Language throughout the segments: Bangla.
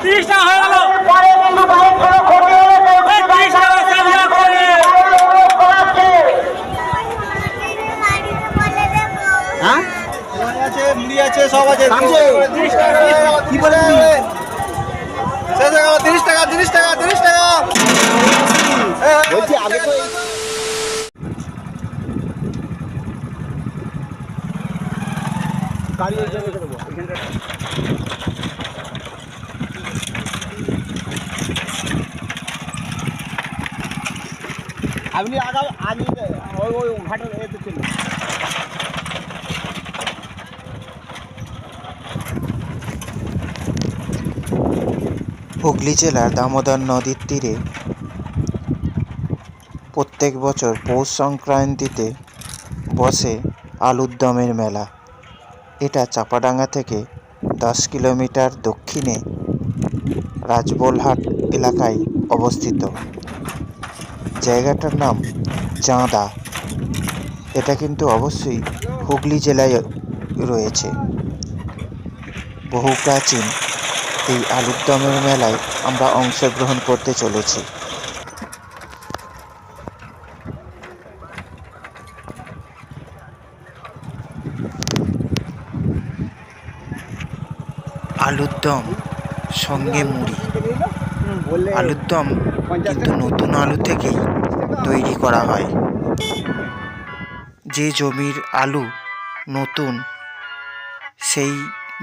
30 টাকা হয়ে গেল। হ্যাঁ আছে মুড়ি আছে সব আছে কি বলে 30 টাকা 30 টাকা 30 টাকা বলছি আগে তো গাড়ি রেখে দেবো এখানটা। আপনি আগাম আজ ওই ঘাটের এতে ছিল। হুগলি জেলার দামোদর নদীর তীরে প্রত্যেক বছর পৌষ সংক্রান্তিতে বসে আলুর দমের মেলা। এটা চাপাডাঙ্গা থেকে 10 কিলোমিটার দক্ষিণে রাজবোলহাট এলাকায় অবস্থিত। জায়গাটার নাম চাঁদা। এটা কিন্তু অবশ্যই হুগলি জেলায় রয়েছে। বহু প্রাচীন এই আলুর দমের মেলায় আমরা অংশগ্রহণ করতে চলেছি। আলুর দম সঙ্গে মুড়ি। আলুর দম কিন্তু নতুন আলু থেকেই তৈরি করা হয়। যে জমির আলু নতুন, সেই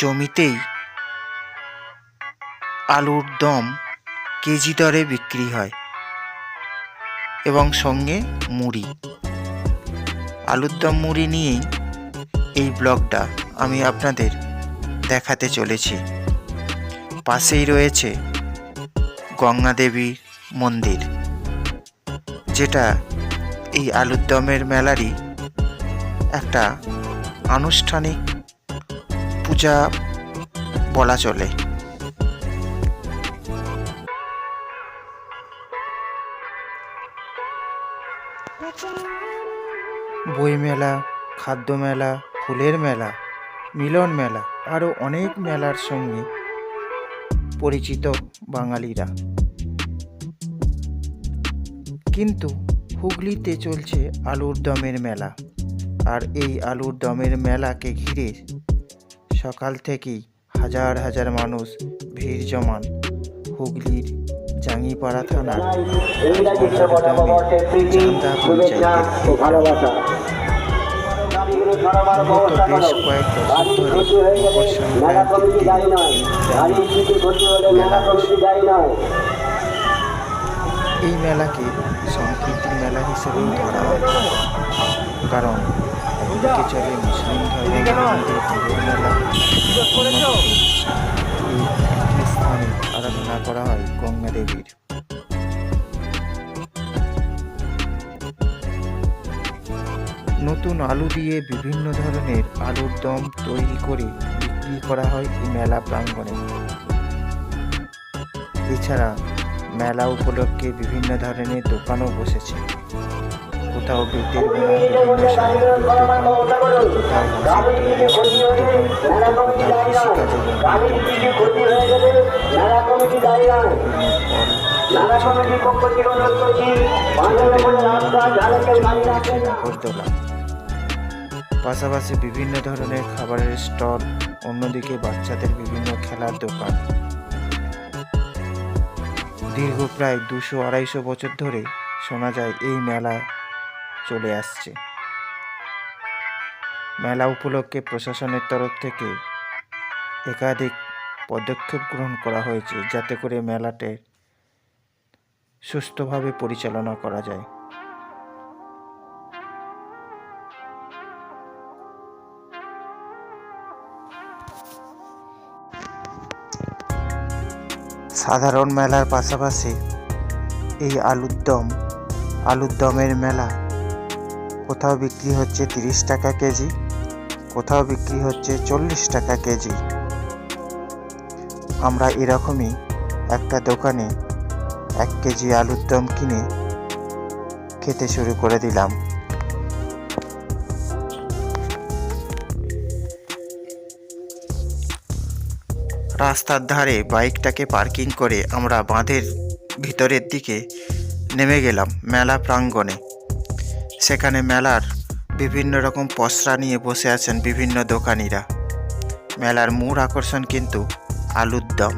জমিতেই আলুর দম কেজি দরে বিক্রি হয় এবং সঙ্গে মুড়ি। আলুর দম মুড়ি নিয়েই এই ব্লগটা আমি আপনাদের দেখাতে চলেছি। পাশেই রয়েছে গঙ্গা দেবীর মন্দির, যেটা এই আলুর দমের মেলারই একটা আনুষ্ঠানিক পূজা বলা চলে। বই মেলা, খাদ্য মেলা, ফুলের মেলা, মিলন মেলা, আরও অনেক মেলার সঙ্গে পরিচিত বাঙালিরা। কিন্তু হুগলিতে চলছে আলুর দমের মেলা, আর এই আলুর দমের মেলাকে ঘিরে সকাল থেকেই হাজার হাজার মানুষ ভিড় জমান হুগলির জাঙ্গিপাড়া থানার চান্দা পঞ্চায়েতে। বেশ কয়েক দশক ধরে মকর সংক্রান্তির মেলা বসে। এই মেলাকে সম্প্রীতির মেলা হিসেবেই ধরা হয়, কারণ একদিকে চলে মুসলিম ধর্মাবলম্বীদের ঈদের মেলা, এই একই স্থানে আরাধনা করা হয় গঙ্গা দেবীর। নতুন আলু দিয়ে বিভিন্ন ধরনের আলুর দম তৈরি করে বিক্রি করা হয় এই মেলা প্রাঙ্গণে। এছাড়া মেলা উপলক্ষে বিভিন্ন ধরনের দোকানও বসেছে। কোথাও বেতের বোনা বিভিন্ন সামগ্রীর দোকান, কোথাও বাঁশের তৈরি শাড়ির দোকান, কোথাও কৃষিকাজের নাগরদোলা, পাশাপাশি বিভিন্ন ধরনের খাবারের স্টল, অন্যদিকে বাচ্চাদের বিভিন্ন খেলার দোকান। দীর্ঘ প্রায় 200-250 বছর ধরে শোনা যায় এই মেলা চলে আসছে। মেলা উপলক্ষে প্রশাসনের তরফ থেকে একাধিক পদক্ষেপ গ্রহণ করা হয়েছে, যাতে করে মেলাতে সুষ্ঠুভাবে পরিচালনা করা যায়। সাধারণ মেলার পাশাপাশি এই আলুর দমের মেলা কোথাও বিক্রি হচ্ছে 30 টাকা কেজি, কোথাও বিক্রি হচ্ছে 40 টাকা কেজি। আমরা এরকমই একটা দোকানে 1 কেজি আলুর দম কিনে খেতে শুরু করে দিলাম। রাস্তার ধারে বাইকটাকে পার্কিং করে আমরা বাঁধের ভিতরের দিকে নেমে গেলাম মেলা প্রাঙ্গণে। সেখানে মেলার বিভিন্ন রকম পসরা নিয়ে বসে আছেন বিভিন্ন দোকানিরা। মেলার মূল আকর্ষণ কিন্তু আলুর দম।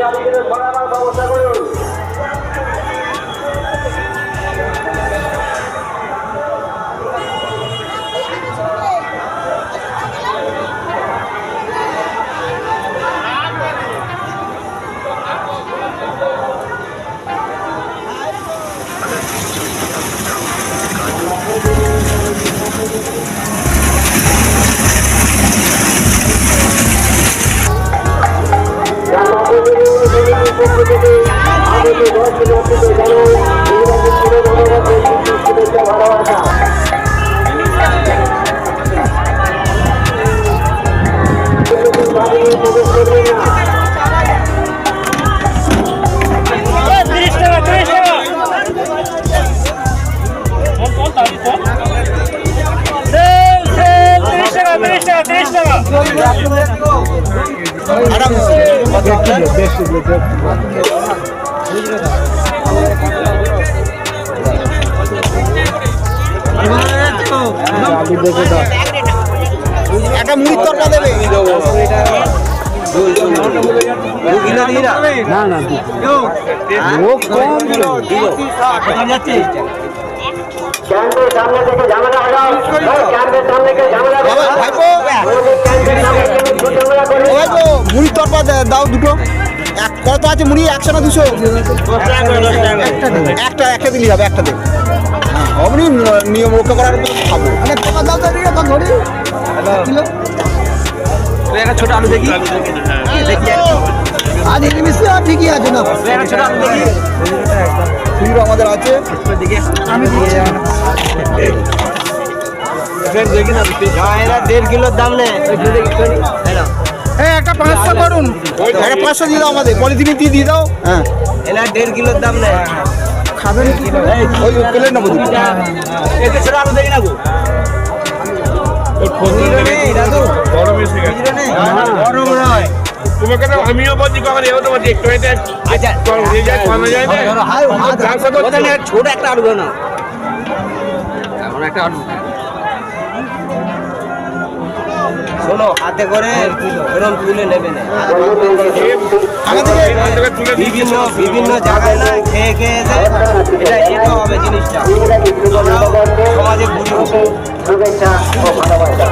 যাত্রীদের সরানোর ব্যবস্থা করুন। প্রবেশ করবে না। একটা মুড়ির তরকা দেবে ক্যাম্পের সামনে থেকে ঝামেলা হলাম, ক্যাম্পের সামনে থেকে ঝামেলা বাবা, ভাইপো। ক্যাম্পের সামনে থেকে ঝামেলা করে ভাইপো মুড়ির তরকা দাও দুটো কত আছে মুড়ি 100 না 200? একটা দিলেই হবে, একটা দে। অমনি নিয়ম রক্ষা করার মতো খাবো। একটা ছোট আলু দেখি আজ ইলিশ ঠিকই আছে না ছোট আলু দেখি আমাদের আছে আমি দেখি না 1.5 কিলোর দাম নেই একটা 500 করুন, একটা 500 দিয়ে দাও আমাদের পলিথিনে দিয়ে দাও। হ্যাঁ এলা 1.5 কিলোর দাম নেই খাবেন ওই প্লেট নেবো এতে ছোট আলু দেখি না গো গরম নয় তোমাকে তো আমিও বলছি কখন এও তো বলছি একটু এটা আচ্ছা হয়ে যায় কমানো যায় না ছোট একটা আলু না এমন একটা আলু শোনো হাতে করে এরকম তুলে নেবে না বিভিন্ন বিভিন্ন জায়গায় না খেয়ে খেয়ে এটা যেতে হবে জিনিসটা সমাজে ঘুরে শুভেচ্ছা ও ভালোবাসা।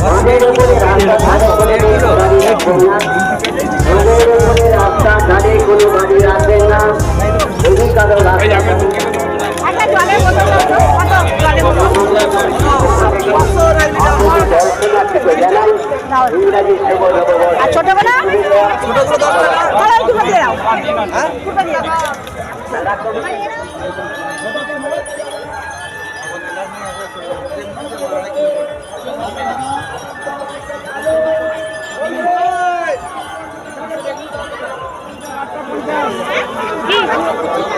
রোডের উপরে রাস্তা দাঁড়িয়ে কোনো গাড়ি রাখবেন না। রোডের উপরে রাস্তা দাঁড়িয়ে কোনো গাড়ি রাখবেন না। যদি কারো রাস্তা একটা জলের বোতল দাও তো, কত জলের বোতল? আর ছোটগুলো? বলো, ওই দুটো দিয়ে দাও। দুটো দিয়ে দাও।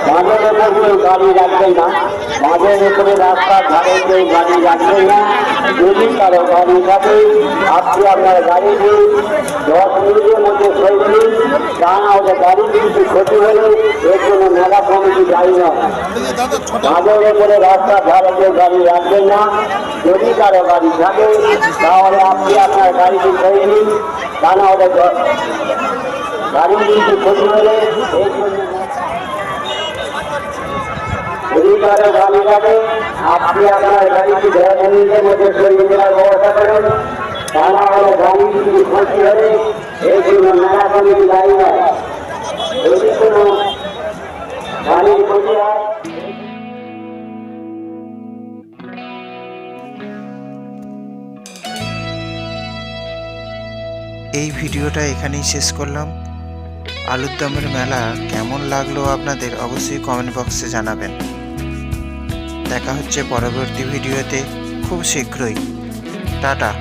বাজারের উপরে গাড়ি রাখবেন না। বাজারের উপরে রাস্তার ধারে কেউ গাড়ি রাখবেন না। যদি কারো গাড়ি থাকে আপনি আপনার গাড়ি দিয়ে 10 মিনিটের মধ্যে সই দিন, তা না হলে গাড়ি কিছু ক্ষতি হলে এর জন্য মেলা কমিটি দায়ী নয়। বাজারের উপরে রাস্তার ধারে কেউ গাড়ি রাখবেন না। যদি কারো গাড়ি থাকে তাহলে আপনি আপনার গাড়িটি সই দিন, তা না হলে গাড়ি কিছু ক্ষতি হলে এর জন্য যদি কারো গাড়ি থাকে আপনি আপনার গাড়িটি 10 মিনিটের মধ্যে সরিয়ে দেওয়ার ব্যবস্থা করুন, তা না হলে গাড়ি যদি ক্ষতি হলে এই জন্য মেলা কমিটি দায়ী নয়। যদি কোনো গাড়ির ক্ষতি হয় এই ভিডিওটা এখানেই শেষ করলাম। আলুর দমের মেলা কেমন লাগলো আপনাদের অবশ্যই কমেন্ট বক্সে জানাবেন। দেখা হচ্ছে পরবর্তী ভিডিওতে খুব শীঘ্রই। টাটা।